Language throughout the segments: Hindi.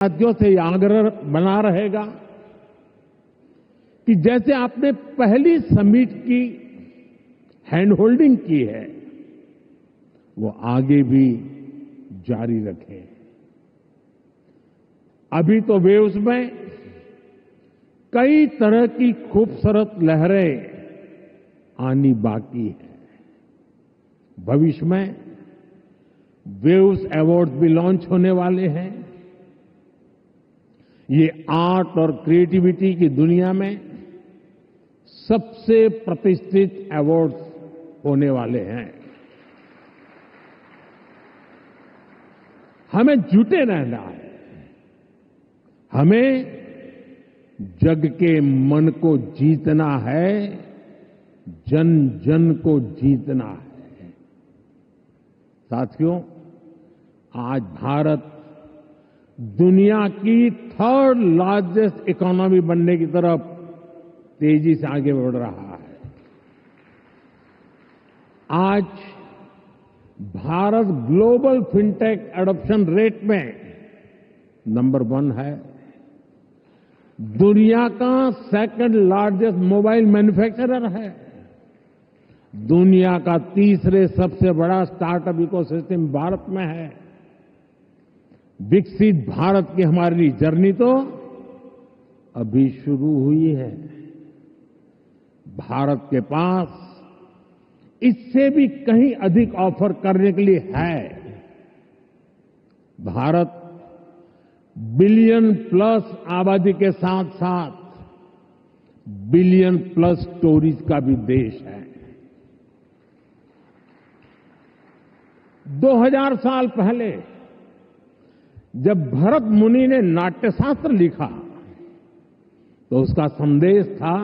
साथियों से यह आग्रह बना रहेगा कि जैसे आपने पहली समिट की हैंड होल्डिंग की है, वो आगे भी जारी रखें। अभी तो वेव्स में कई तरह की खूबसूरत लहरें आनी बाकी है। भविष्य में वेव्स अवार्ड भी लॉन्च होने वाले हैं। ये आर्ट और क्रिएटिविटी की दुनिया में सबसे प्रतिष्ठित अवार्ड्स होने वाले हैं। हमें जुटे रहना है। हमें जग के मन को जीतना है, जन जन को जीतना है। साथियों, आज भारत दुनिया की थर्ड लार्जेस्ट इकोनॉमी बनने की तरफ तेजी से आगे बढ़ रहा है। आज Bharat global fintech adoption rate में नंबर 1 है। दुनिया का सेकंड लार्जेस्ट मोबाइल मैन्युफैक्चरर है। दुनिया का तीसरे सबसे बड़ा स्टार्टअप इकोसिस्टम भारत में है। विकसित भारत की हमारी जर्नी तो अभी शुरू हुई है। भारत के पास इससे भी कहीं अधिक ऑफर करने के लिए है। भारत बिलियन प्लस आबादी के साथ साथ बिलियन प्लस स्टोरीज का भी देश है। 2000 साल पहले जब भरत मुनि ने नाट्यशास्त्र लिखा तो उसका संदेश था,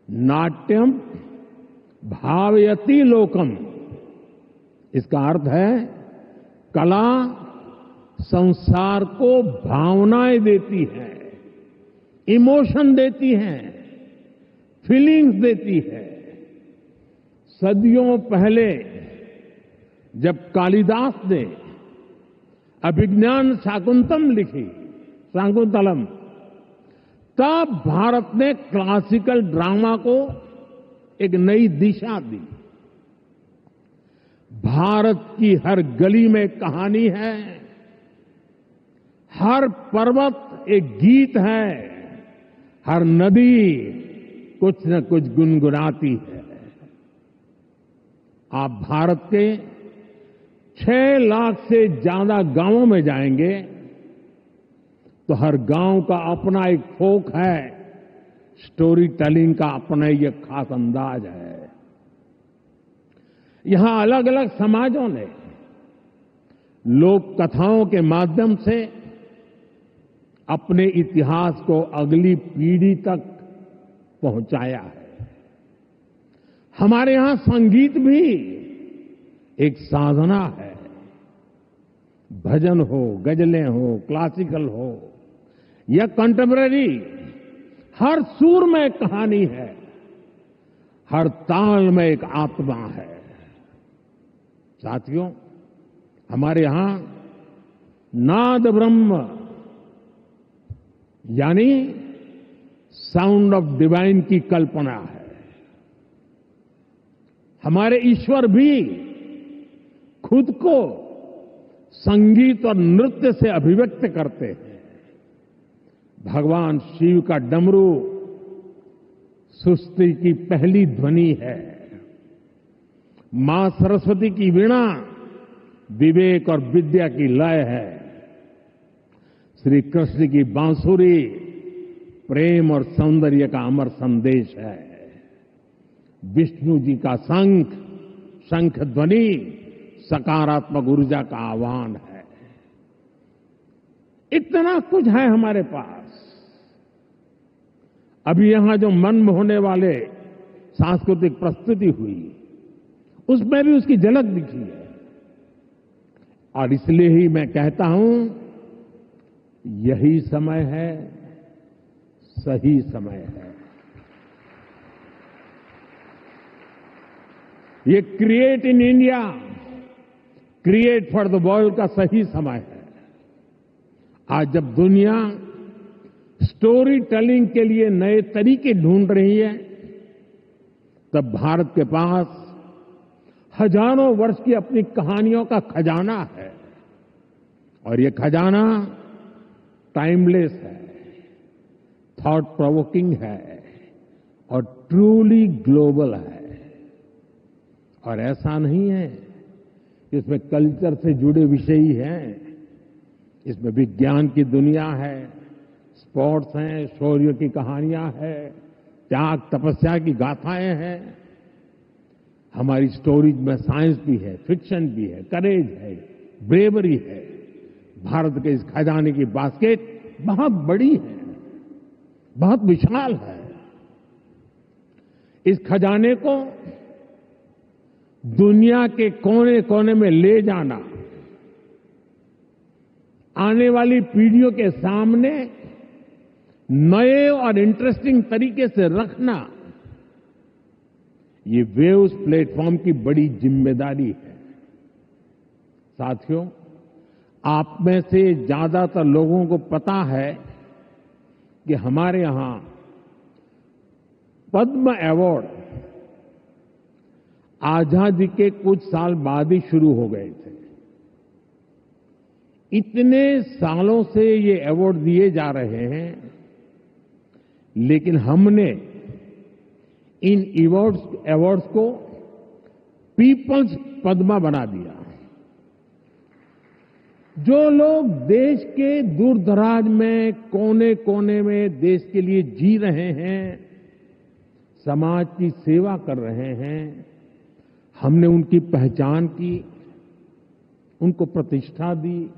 नाट्यम भावयति लोकम। इसका अर्थ है कला संसार को भावनाएं देती है, इमोशन देती है, फीलिंग्स देती है। सदियों पहले जब कालिदास ने अभिज्ञान शाकुंतलम, तब भारत ने क्लासिकल ड्रामा को एक नई दिशा दी। भारत की हर गली में कहानी है, हर पर्वत एक गीत है, हर नदी कुछ न कुछ गुनगुनाती है। आप भारत के 6 लाख से ज्यादा गांवों में जाएंगे तो हर गांव का अपना एक फोक है, स्टोरी टेलिंग का अपना एक खास अंदाज है। यहां अलग अलग समाजों ने लोक कथाओं के माध्यम से अपने इतिहास को अगली पीढ़ी तक पहुंचाया है। हमारे यहां संगीत भी एक साधना है। भजन हो, गजलें हो, क्लासिकल हो या कंटेम्पररी, हर सुर में एक कहानी है, हर ताल में एक आत्मा है। साथियों, हमारे यहां नाद ब्रह्म यानी साउंड ऑफ डिवाइन की कल्पना है। हमारे ईश्वर भी खुद को संगीत और नृत्य से अभिव्यक्त करते हैं। भगवान शिव का डमरू सृष्टि की पहली ध्वनि है। मां सरस्वती की वीणा विवेक और विद्या की लय है। श्री कृष्ण की बांसुरी प्रेम और सौंदर्य का अमर संदेश है। विष्णु जी का शंख ध्वनि सकारात्मक ऊर्जा का आह्वान है। इतना कुछ है हमारे पास। अभी यहां जो मन मोहने वाले सांस्कृतिक प्रस्तुति हुई, उसमें भी उसकी झलक दिखी है। और इसलिए ही मैं कहता हूं, यही समय है, सही समय है। ये create in India, create for the world का सही समय है। आज जब दुनिया स्टोरी टेलिंग के लिए नए तरीके ढूंढ रही है, तब भारत के पास हजारों वर्ष की अपनी कहानियों का खजाना है। और ये खजाना टाइमलेस है, थॉट प्रोवोकिंग है और ट्रूली ग्लोबल है। और ऐसा नहीं है कि इसमें कल्चर से जुड़े विषय ही हैं, इसमें विज्ञान की दुनिया है, स्पोर्ट्स हैं, शौर्य की कहानियां हैं, त्याग तपस्या की गाथाएं हैं। हमारी स्टोरीज में साइंस भी है, फिक्शन भी है, करेज है, ब्रेवरी है। भारत के इस खजाने की बास्केट बहुत बड़ी है, बहुत विशाल है। इस खजाने को दुनिया के कोने कोने में ले जाना, आने वाली पीढ़ियों के सामने नए और इंटरेस्टिंग तरीके से रखना, ये वेव्स प्लेटफॉर्म की बड़ी जिम्मेदारी है। साथियों, आप में से ज्यादातर लोगों को पता है कि हमारे यहां पद्म अवार्ड आजादी के कुछ साल बाद ही शुरू हो गए थे। इतने सालों से ये अवार्ड दिए जा रहे हैं, लेकिन हमने इन अवार्ड्स को पीपल्स पद्मा बना दिया। जो लोग देश के दूर दराज में, कोने कोने में देश के लिए जी रहे हैं, समाज की सेवा कर रहे हैं, हमने उनकी पहचान की, उनको प्रतिष्ठा दी,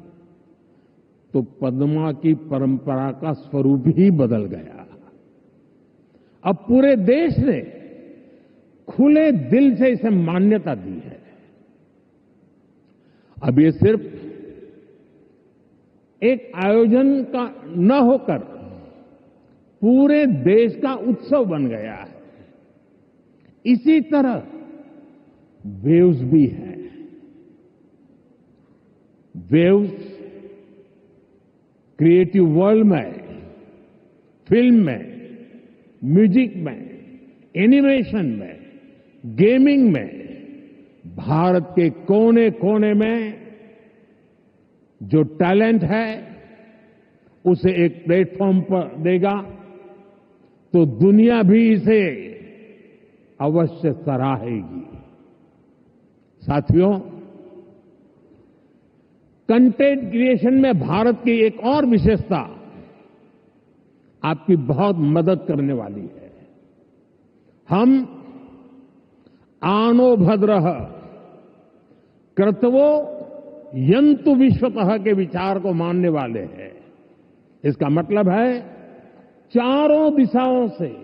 तो पद्मा की परंपरा का स्वरूप ही बदल गया। अब पूरे देश ने खुले दिल से इसे मान्यता दी है। अब ये सिर्फ एक आयोजन का न होकर पूरे देश का उत्सव बन गया है। इसी तरह वेव्स भी है। वेव्स क्रिएटिव वर्ल्ड में, फिल्म में, म्यूजिक में, एनिमेशन में, गेमिंग में भारत के कोने कोने में जो टैलेंट है उसे एक प्लेटफॉर्म पर देगा, तो दुनिया भी इसे अवश्य सराहेगी। साथियों, कंटेंट क्रिएशन में भारत की एक और विशेषता आपकी बहुत मदद करने वाली है। हम आनो भद्रः कर्तवो यंतु विश्वतः के विचार को मानने वाले हैं। इसका मतलब है चारों दिशाओं से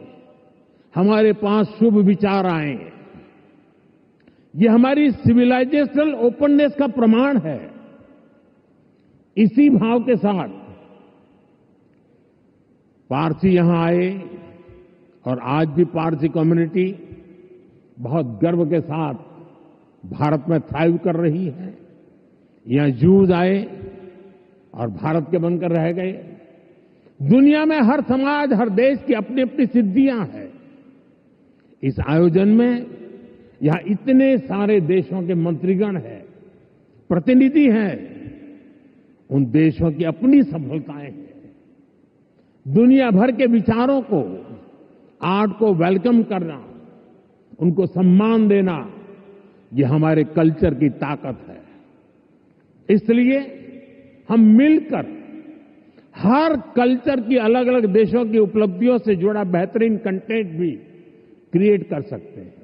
हमारे पास शुभ विचार आए। ये हमारी सिविलाइजेशनल ओपननेस का प्रमाण है। इसी भाव के साथ पारसी यहां आए और आज भी पारसी कम्युनिटी बहुत गर्व के साथ भारत में थ्राइव कर रही है। यहां जूज आए और भारत के बनकर रह गए। दुनिया में हर समाज, हर देश की अपनी अपनी सिद्धियां हैं। इस आयोजन में यहां इतने सारे देशों के मंत्रीगण हैं, प्रतिनिधि हैं। उन देशों की अपनी सफलताएं हैं। दुनिया भर के विचारों को, आर्ट को वेलकम करना, उनको सम्मान देना, ये हमारे कल्चर की ताकत है। इसलिए हम मिलकर हर कल्चर की, अलग अलग देशों की उपलब्धियों से जुड़ा बेहतरीन कंटेंट भी क्रिएट कर सकते हैं।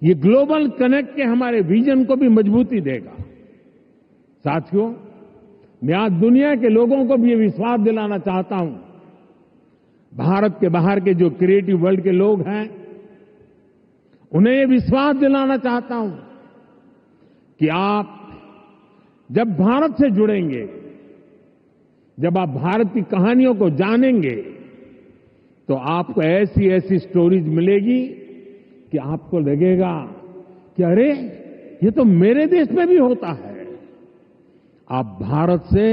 ये ग्लोबल कनेक्ट के हमारे विजन को भी मजबूती देगा। साथियों, मैं आज दुनिया के लोगों को भी ये विश्वास दिलाना चाहता हूं, भारत के बाहर के जो क्रिएटिव वर्ल्ड के लोग हैं, उन्हें ये विश्वास दिलाना चाहता हूं कि आप जब भारत से जुड़ेंगे, जब आप भारत की कहानियों को जानेंगे, तो आपको ऐसी ऐसी स्टोरीज मिलेगी कि आपको लगेगा कि अरे, ये तो मेरे देश में भी होता है। आप भारत से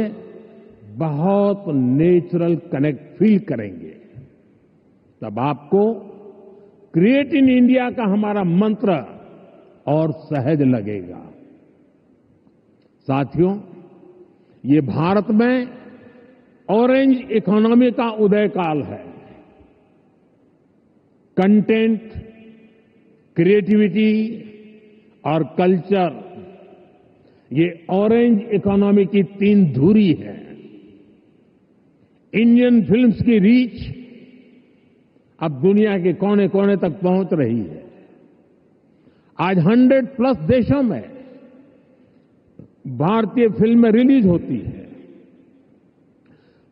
बहुत नेचुरल कनेक्ट फील करेंगे, तब आपको क्रिएट इन इंडिया का हमारा मंत्र और सहज लगेगा। साथियों, ये भारत में ऑरेंज इकोनॉमी का उदय काल है। कंटेंट, क्रिएटिविटी और कल्चर, ये ऑरेंज इकोनॉमी की तीन धुरी है। इंडियन फिल्म्स की रीच अब दुनिया के कोने कोने तक पहुंच रही है। आज 100+ देशों में भारतीय फिल्में रिलीज होती है।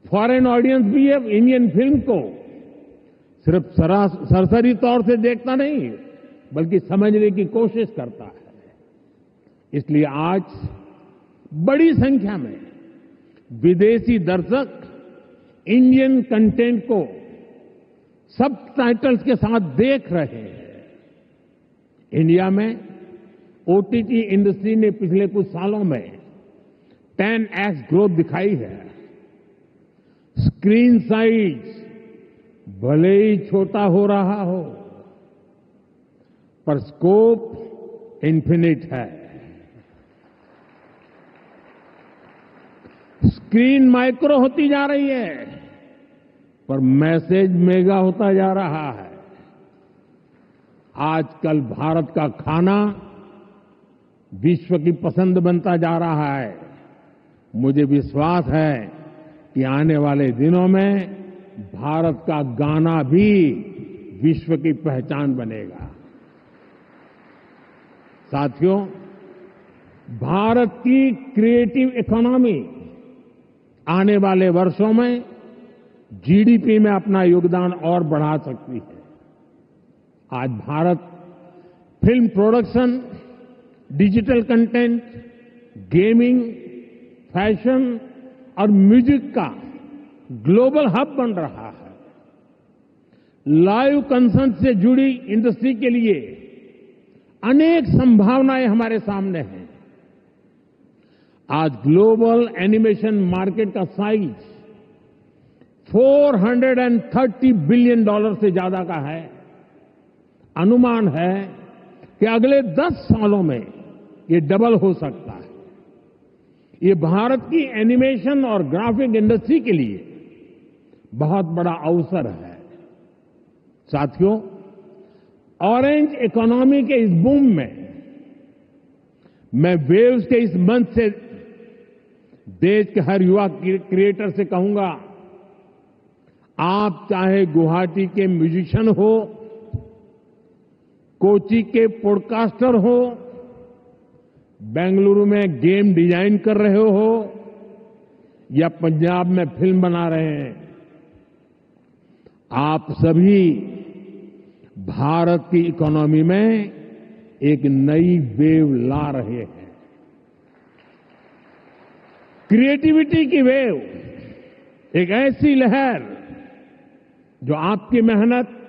फॉरेन ऑडियंस भी अब इंडियन फिल्म को सिर्फ सरसरी तौर से देखता नहीं, बल्कि समझने की कोशिश करता है। इसलिए आज बड़ी संख्या में विदेशी दर्शक इंडियन कंटेंट को सबटाइटल्स के साथ देख रहे हैं। इंडिया में ओटीटी इंडस्ट्री ने पिछले कुछ सालों में 10x ग्रोथ दिखाई है। स्क्रीन साइज भले ही छोटा हो रहा हो, पर स्कोप इन्फिनिट है। स्क्रीन माइक्रो होती जा रही है, पर मैसेज मेगा होता जा रहा है। आजकल भारत का खाना विश्व की पसंद बनता जा रहा है। मुझे विश्वास है कि आने वाले दिनों में भारत का गाना भी विश्व की पहचान बनेगा। साथियों, भारत की क्रिएटिव इकोनॉमी आने वाले वर्षों में जीडीपी में अपना योगदान और बढ़ा सकती है। आज Bharat film production, digital content, gaming, fashion और म्यूजिक का ग्लोबल हब बन रहा है। लाइव कंसर्ट से जुड़ी इंडस्ट्री के लिए अनेक संभावनाएं हमारे सामने हैं। आज ग्लोबल एनिमेशन मार्केट का साइज $430 बिलियन से ज्यादा का है। अनुमान है कि अगले 10 सालों में ये डबल हो सकता है। ये भारत की एनिमेशन और ग्राफिक इंडस्ट्री के लिए बहुत बड़ा अवसर है। साथियों, ऑरेंज इकोनॉमी के इस बूम में मैं वेव्स के इस मंच से देश के हर युवा क्रिएटर से कहूंगा, आप चाहे गुवाहाटी के म्यूजिशियन हो, कोची के पॉडकास्टर हो, बेंगलुरु में गेम डिजाइन कर रहे हो या पंजाब में फिल्म बना रहे हैं, आप सभी भारत की इकोनॉमी में एक नई वेव ला रहे हैं। क्रिएटिविटी की वेव, एक ऐसी लहर जो आपकी मेहनत,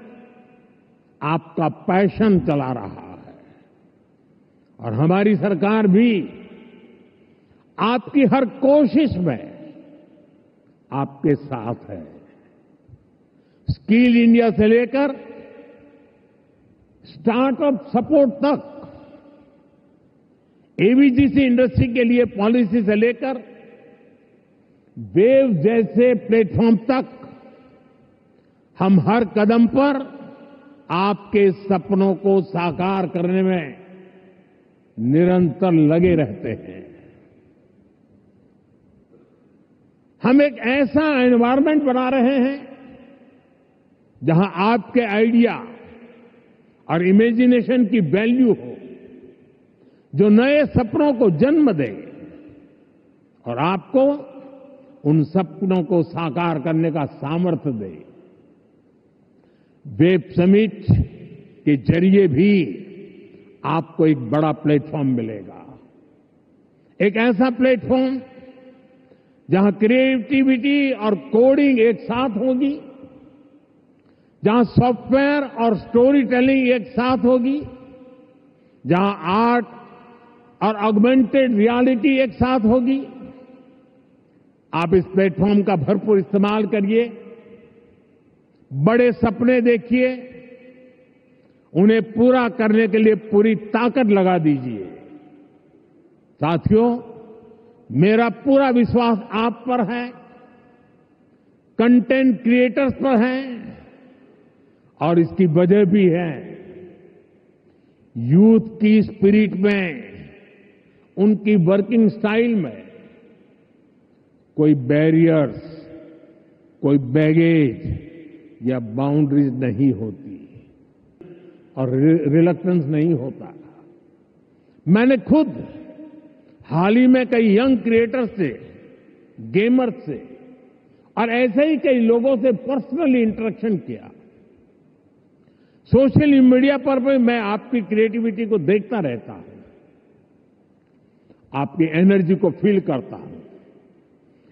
आपका पैशन चला रहा है। और हमारी सरकार भी आपकी हर कोशिश में आपके साथ है। स्किल इंडिया से लेकर स्टार्टअप सपोर्ट तक, एवीजीसी इंडस्ट्री के लिए पॉलिसी से लेकर वेव जैसे प्लेटफॉर्म तक, हम हर कदम पर आपके सपनों को साकार करने में निरंतर लगे रहते हैं। हम एक ऐसा एनवायरनमेंट बना रहे हैं जहां आपके आइडिया और इमेजिनेशन की वैल्यू हो, जो नए सपनों को जन्म दे और आपको उन सपनों को साकार करने का सामर्थ्य दे। वेब समिट के जरिए भी आपको एक बड़ा प्लेटफॉर्म मिलेगा। एक ऐसा प्लेटफॉर्म जहां क्रिएटिविटी और कोडिंग एक साथ होगी, जहां सॉफ्टवेयर और स्टोरी टेलिंग एक साथ होगी, जहां आर्ट और ऑगमेंटेड रियलिटी एक साथ होगी। आप इस प्लेटफॉर्म का भरपूर इस्तेमाल करिए, बड़े सपने देखिए, उन्हें पूरा करने के लिए पूरी ताकत लगा दीजिए। साथियों, मेरा पूरा विश्वास आप पर है, कंटेंट क्रिएटर्स पर है, और इसकी वजह भी है यूथ की स्पिरिट में, उनकी वर्किंग स्टाइल में कोई बैरियर्स, कोई बैगेज या बाउंड्रीज नहीं होती और रिलक्टेंस नहीं होता। मैंने खुद हाल ही में कई यंग क्रिएटर्स से, गेमर्स से और ऐसे ही कई लोगों से पर्सनली इंटरेक्शन किया। सोशल मीडिया पर भी मैं आपकी क्रिएटिविटी को देखता रहता हूं, आपकी एनर्जी को फील करता हूं।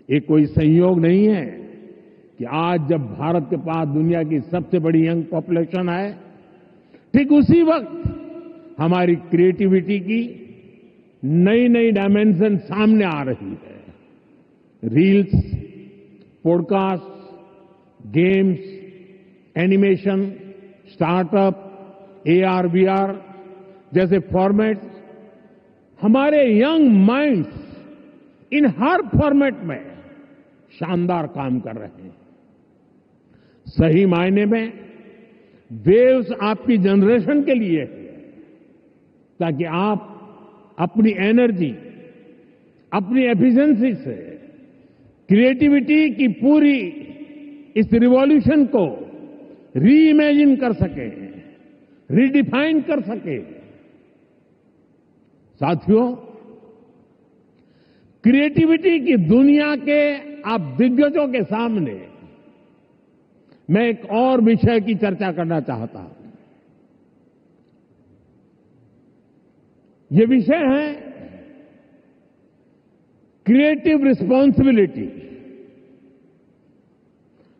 ये कोई संयोग नहीं है कि आज जब भारत के पास दुनिया की सबसे बड़ी यंग पॉपुलेशन है, ठीक उसी वक्त हमारी क्रिएटिविटी की नई नई डायमेंशन सामने आ रही है। Reels, podcast, games, animation, startup, AR, VR जैसे फॉर्मेट्स हमारे यंग माइंड्स इन हर फॉर्मेट में शानदार काम कर रहे हैं। सही मायने में वेव्स आपकी जनरेशन के लिए है, ताकि आप अपनी एनर्जी, अपनी एफिशिएंसी से क्रिएटिविटी की पूरी इस रिवॉल्यूशन को री इमेजिन कर सके, रीडिफाइन कर सके। साथियों, क्रिएटिविटी की दुनिया के आप दिग्गजों के सामने मैं एक और विषय की चर्चा करना चाहता हूं। ये विषय है क्रिएटिव रिस्पॉन्सिबिलिटी।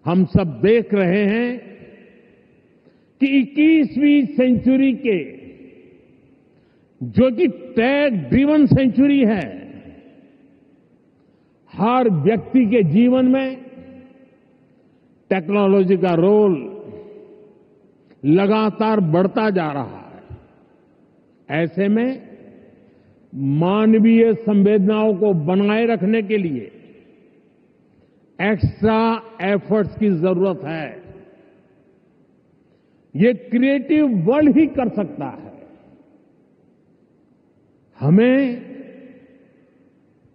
हम सब देख रहे हैं कि 21वीं सेंचुरी के, जो कि टेक ड्रिवन सेंचुरी है, हर व्यक्ति के जीवन में टेक्नोलॉजी का रोल लगातार बढ़ता जा रहा है। ऐसे में मानवीय संवेदनाओं को बनाए रखने के लिए एक्स्ट्रा एफर्ट्स की जरूरत है। ये क्रिएटिव वर्ल्ड ही कर सकता है। हमें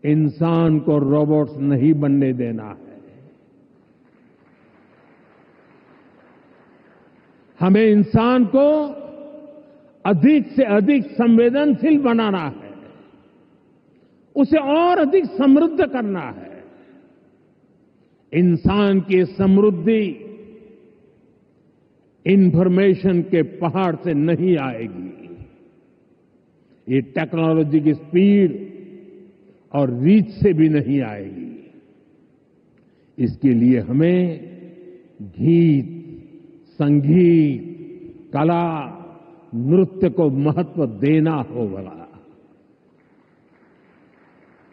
इंसान को रोबोट्स नहीं बनने देना है। हमें इंसान को अधिक से अधिक संवेदनशील बनाना है, उसे और अधिक समृद्ध करना है। इंसान की समृद्धि इंफॉर्मेशन के पहाड़ से नहीं आएगी, ये टेक्नोलॉजी की स्पीड और रीच से भी नहीं आएगी। इसके लिए हमें गीत, संगीत, कला, नृत्य को महत्व देना होगा।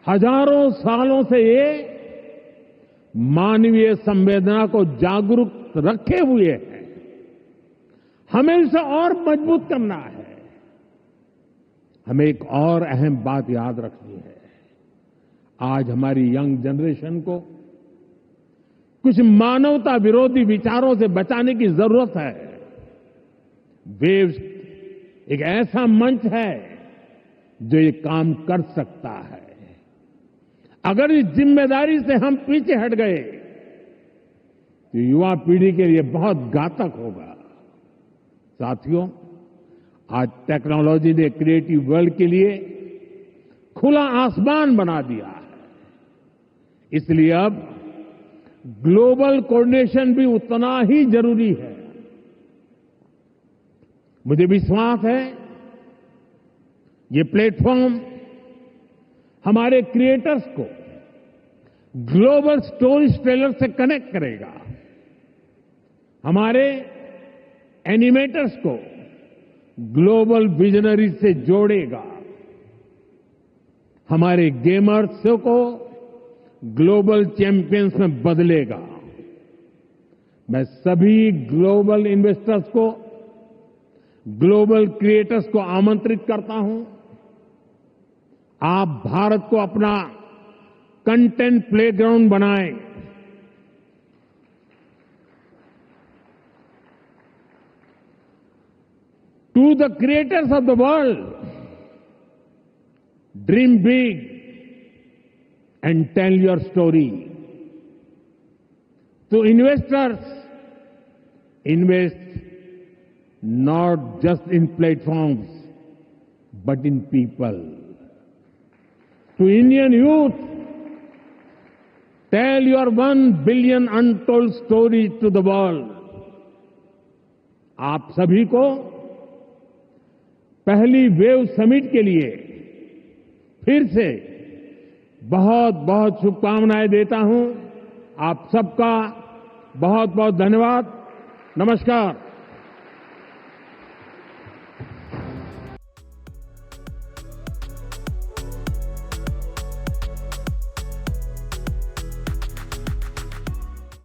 हजारों सालों से ये मानवीय संवेदना को जागरूक रखे हुए है। हमें इसे और मजबूत करना है। हमें एक और अहम बात याद रखनी है। आज हमारी यंग जनरेशन को कुछ मानवता विरोधी विचारों से बचाने की जरूरत है। वेव्स एक ऐसा मंच है जो ये काम कर सकता है। अगर इस जिम्मेदारी से हम पीछे हट गए तो युवा पीढ़ी के लिए बहुत घातक होगा। साथियों, आज टेक्नोलॉजी ने क्रिएटिव वर्ल्ड के लिए खुला आसमान बना दिया है। इसलिए अब ग्लोबल कोऑर्डिनेशन भी उतना ही जरूरी है। मुझे विश्वास है ये प्लेटफॉर्म हमारे क्रिएटर्स को ग्लोबल स्टोरी टेलर से कनेक्ट करेगा, हमारे एनिमेटर्स को ग्लोबल विजनरी से जोड़ेगा, हमारे गेमर्स को ग्लोबल चैंपियंस में बदलेगा। मैं सभी ग्लोबल इन्वेस्टर्स को, ग्लोबल क्रिएटर्स को आमंत्रित करता हूं, आप भारत को अपना कंटेंट प्लेग्राउंड बनाएं। To the creators of the world, dream big and tell your story. To investors, invest not just in platforms, but in people. To Indian youth, tell your 1 billion untold stories to the world. आप सभी को पहली वेव समिट के लिए फिर से बहुत बहुत शुभकामनाएं देता हूं। आप सबका बहुत बहुत धन्यवाद। नमस्कार।